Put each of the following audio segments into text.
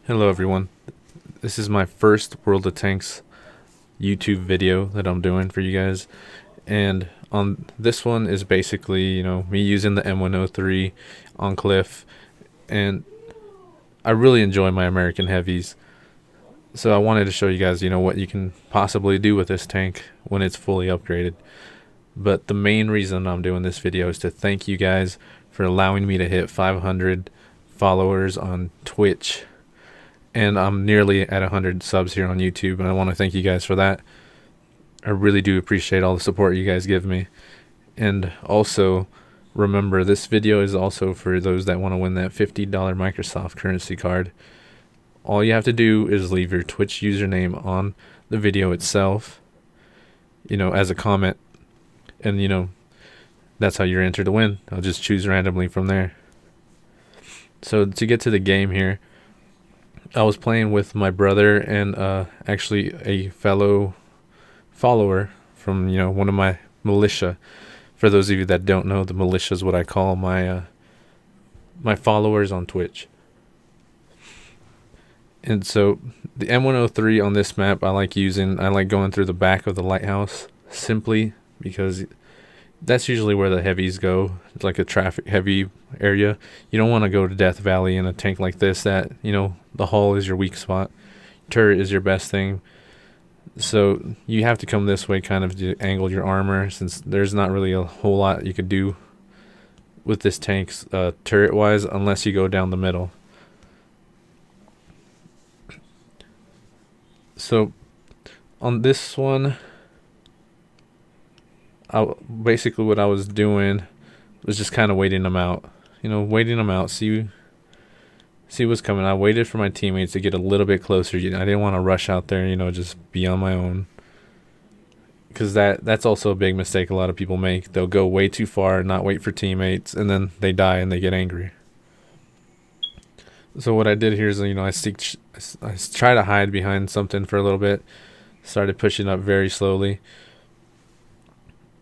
Hello everyone, this is my first World of Tanks YouTube video that I'm doing for you guys, and on this one is basically, me using the M-103 on Cliff, and I really enjoy my American heavies, so I wanted to show you guys, what you can possibly do with this tank when it's fully upgraded. But the main reason I'm doing this video is to thank you guys for allowing me to hit 500 followers on Twitch. And I'm nearly at 100 subs here on YouTube, and I want to thank you guys for that. I really do appreciate all the support you guys give me. And also, remember, this video is also for those that want to win that $50 Microsoft currency card. All you have to do is leave your Twitch username on the video itself, as a comment. And, that's how you're entered to win. I'll just choose randomly from there. So to get to the game here, I was playing with my brother and actually a fellow follower from one of my militia. For those of you that don't know, the militia is what I call my my followers on Twitch. And so the M-103 on this map I like going through the back of the lighthouse, simply because that's usually where the heavies go. It's like a traffic heavy area. You don't want to go to Death Valley in a tank like this that, the hull is your weak spot. Turret is your best thing. So you have to come this way kind of to angle your armor, since there's not really a whole lot you could do with this tank turret wise unless you go down the middle. So on this one, basically what I was doing was just kind of waiting them out. See what's coming. I waited for my teammates to get a little bit closer. I didn't want to rush out there, just be on my own. Because that's also a big mistake a lot of people make. They'll go way too far and not wait for teammates, and then they die and they get angry. So what I did here is, I try to hide behind something for a little bit. Started pushing up very slowly.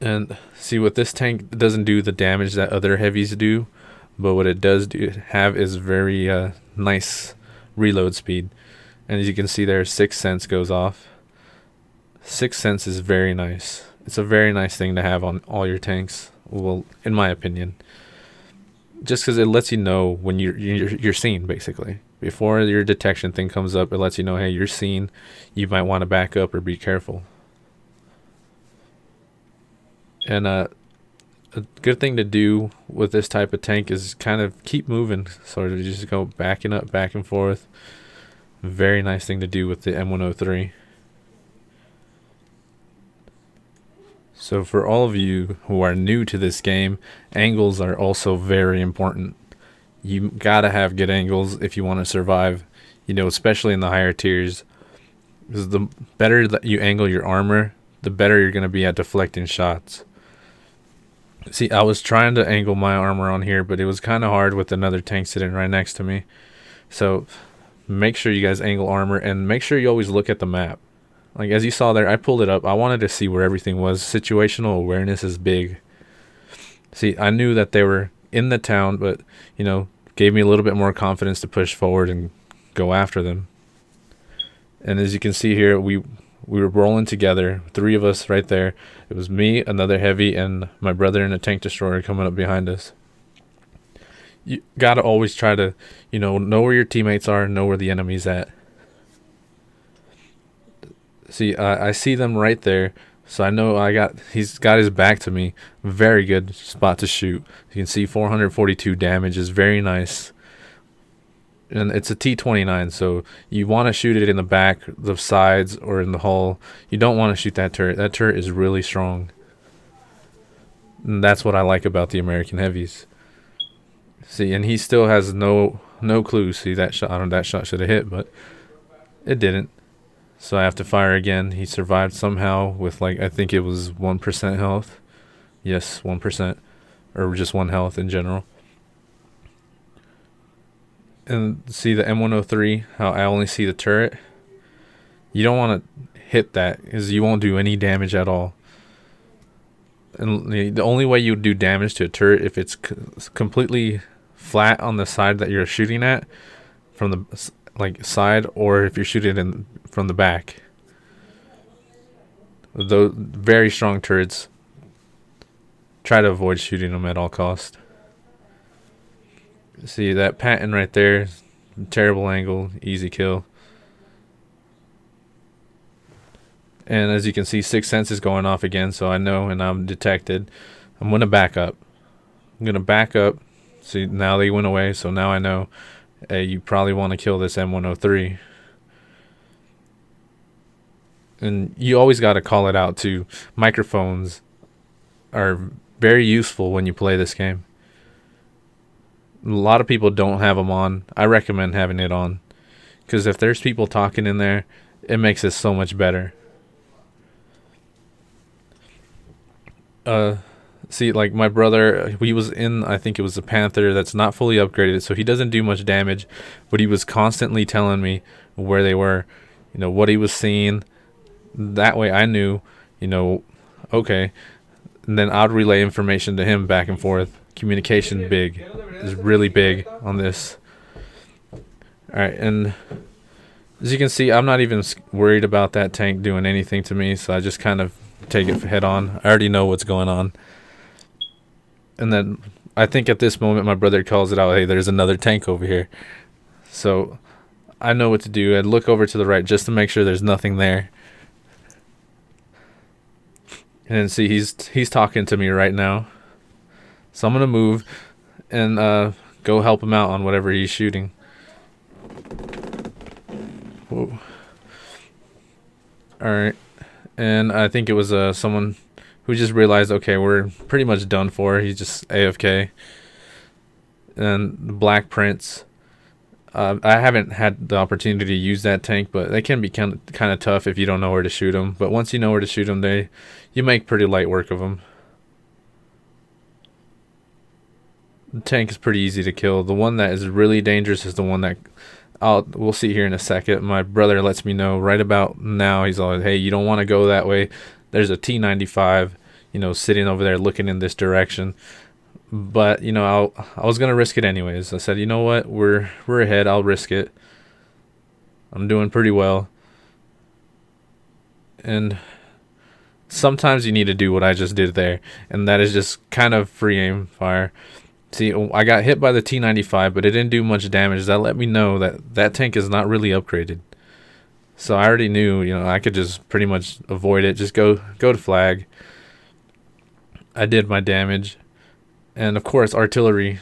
And see, what this tank doesn't do the damage that other heavies do, but what it does have is very nice reload speed. And as you can see there, 6 cents goes off. 6 cents is very nice. It's a very nice thing to have on all your tanks, well, in my opinion. Just because it lets you know when you're seen, basically. Before your detection thing comes up, it lets you know, hey, you're seen. You might want to back up or be careful. And a good thing to do with this type of tank is kind of keep moving, sort of just go backing up, back and forth. Very nice thing to do with the M-103. So for all of you who are new to this game, angles are also very important. You gotta have good angles if you want to survive, especially in the higher tiers. Because the better that you angle your armor, the better you're going to be at deflecting shots. See, I was trying to angle my armor on here, but it was kind of hard with another tank sitting right next to me. So make sure you guys angle armor, and make sure you always look at the map. Like as you saw there, I pulled it up. I wanted to see where everything was. Situational awareness is big. See, I knew that they were in the town, but, gave me a little bit more confidence to push forward and go after them. And as you can see here, we were rolling together, 3 of us right there. It was me, another heavy, and my brother in a tank destroyer coming up behind us. You gotta always try to, know where your teammates are, know where the enemy's at. See, I see them right there, so I know he's got his back to me. Very good spot to shoot. You can see 442 damage is very nice. And it's a T-29, so you want to shoot it in the back, the sides, or in the hull. You don't want to shoot that turret. That turret is really strong. And that's what I like about the American heavies. See, and he still has no clue. See, that shot should have hit, but it didn't. So I have to fire again. He survived somehow with, I think it was 1% health. Yes, 1%. Or just 1 health in general. And see the M-103, how I only see the turret. You don't want to hit that, because you won't do any damage at all. And the only way you would do damage to a turret if it's completely flat on the side that you're shooting at, from the like side, or if you're shooting in from the back. Those very strong turrets. Try to avoid shooting them at all cost. See that pattern right there? Terrible angle, easy kill. And as you can see, Sixth Sense is going off again, so I know, and I'm detected. I'm gonna back up. I'm gonna back up. See, now they went away, so now I know. Hey, you probably want to kill this M-103. And you always got to call it out too. Microphones are very useful when you play this game. A lot of people don't have them on. I recommend having it on, because if there's people talking in there, it makes it so much better. See, like my brother, he was in, I think it was a Panther that's not fully upgraded, so he doesn't do much damage, but he was constantly telling me where they were, you know, what he was seeing. That way I knew, you know, okay. And then I'd relay information to him back and forth. Communication is really big on this. Alright, and as you can see, I'm not even worried about that tank doing anything to me, so I just kind of take it head on. I already know what's going on. And then I think at this moment my brother calls it out, hey, there's another tank over here. So I know what to do. I'd look over to the right just to make sure there's nothing there. And see, he's talking to me right now. So I'm going to move and go help him out on whatever he's shooting. Whoa. Alright. And I think it was someone who just realized, okay, we're pretty much done for. He's just AFK. And the Black Prince. I haven't had the opportunity to use that tank, but they can be kind of tough if you don't know where to shoot them. But once you know where to shoot them, you make pretty light work of them. The tank is pretty easy to kill. The one that is really dangerous is the one that we'll see here in a second. My brother lets me know right about now. He's always, hey, you don't want to go that way. There's a T-95, you know, sitting over there looking in this direction. But, you know, I was going to risk it anyways. I said, you know what? We're ahead. I'll risk it. I'm doing pretty well. And sometimes you need to do what I just did there. And that is just kind of free aim fire. See, I got hit by the T-95, but it didn't do much damage. That let me know that that tank is not really upgraded. So I already knew, you know, I could just pretty much avoid it. Just go to flag. I did my damage. And of course, artillery,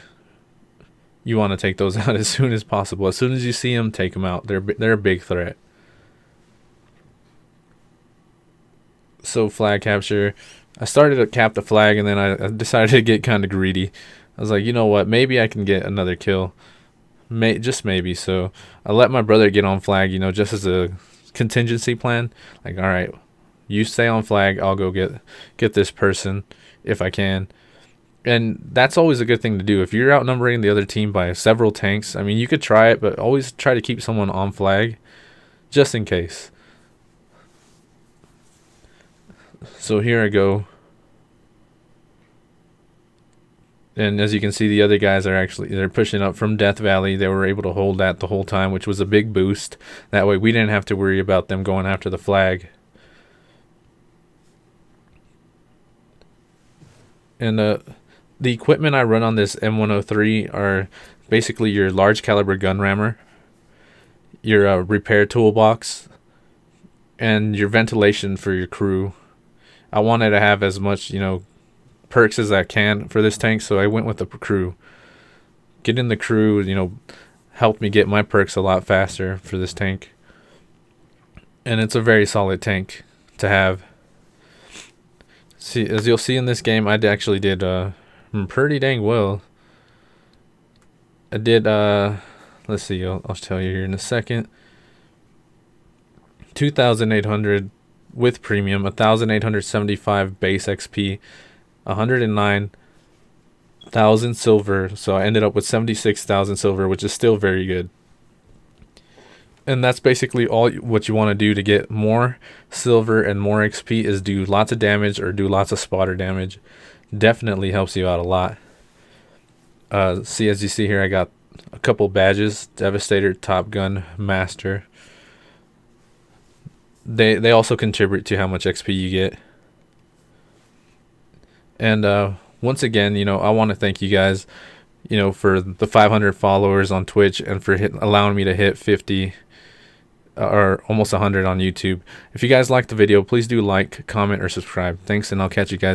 you want to take those out as soon as possible. As soon as you see them, take them out. They're a big threat. So flag capture. I started to cap the flag, and then I decided to get kind of greedy. I was like, you know what? Maybe I can get another kill. Just maybe. So I let my brother get on flag, you know, just as a contingency plan. Like, all right, you stay on flag. I'll go get this person if I can. And that's always a good thing to do. If you're outnumbering the other team by several tanks, I mean, you could try it, but always try to keep someone on flag just in case. So here I go. And as you can see, the other guys they're pushing up from Death Valley. They were able to hold that the whole time, which was a big boost. That way we didn't have to worry about them going after the flag. And the equipment I run on this M-103 are basically your large caliber gun rammer, your repair toolbox, and your ventilation for your crew. I wanted to have as much, you know, perks as I can for this tank, so I went with the crew. Getting the crew, you know, helped me get my perks a lot faster for this tank. And it's a very solid tank to have. See, as you'll see in this game, I actually did pretty dang well. I did let's see, I'll tell you here in a second. 2,800 with premium, 1,875 base XP, 109,000 silver. So I ended up with 76,000 silver, which is still very good. And that's basically all what you want to do to get more silver and more XP is do lots of damage or do lots of spotter damage. Definitely helps you out a lot. See, as you see here, I got a couple badges: Devastator, Top Gun, Master. They also contribute to how much XP you get. And once again, I want to thank you guys, for the 500 followers on Twitch, and for allowing me to hit 50 or almost 100 on YouTube. If you guys liked the video, please do like, comment, or subscribe. Thanks, and I'll catch you guys